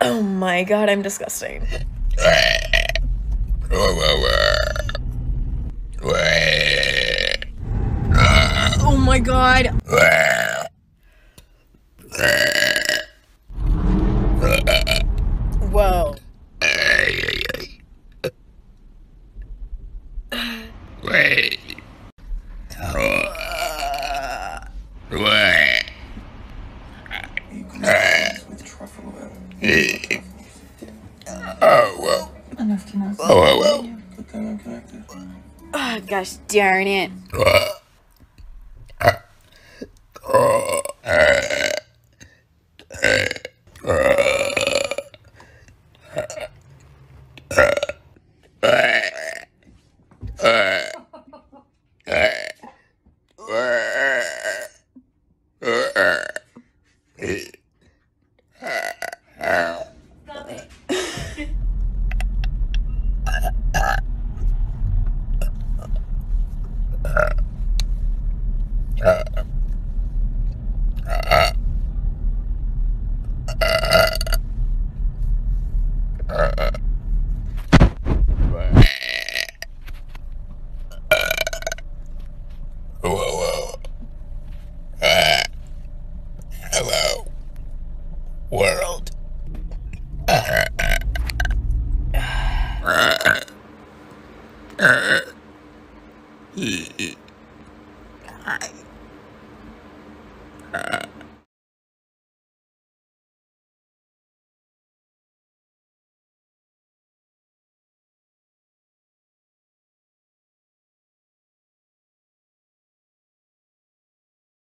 Oh my god, I'm disgusting. Oh my god. Whoa. With truffle oil. Enough to know. Put that unconnected. Oh, gosh darn it. Hello, world.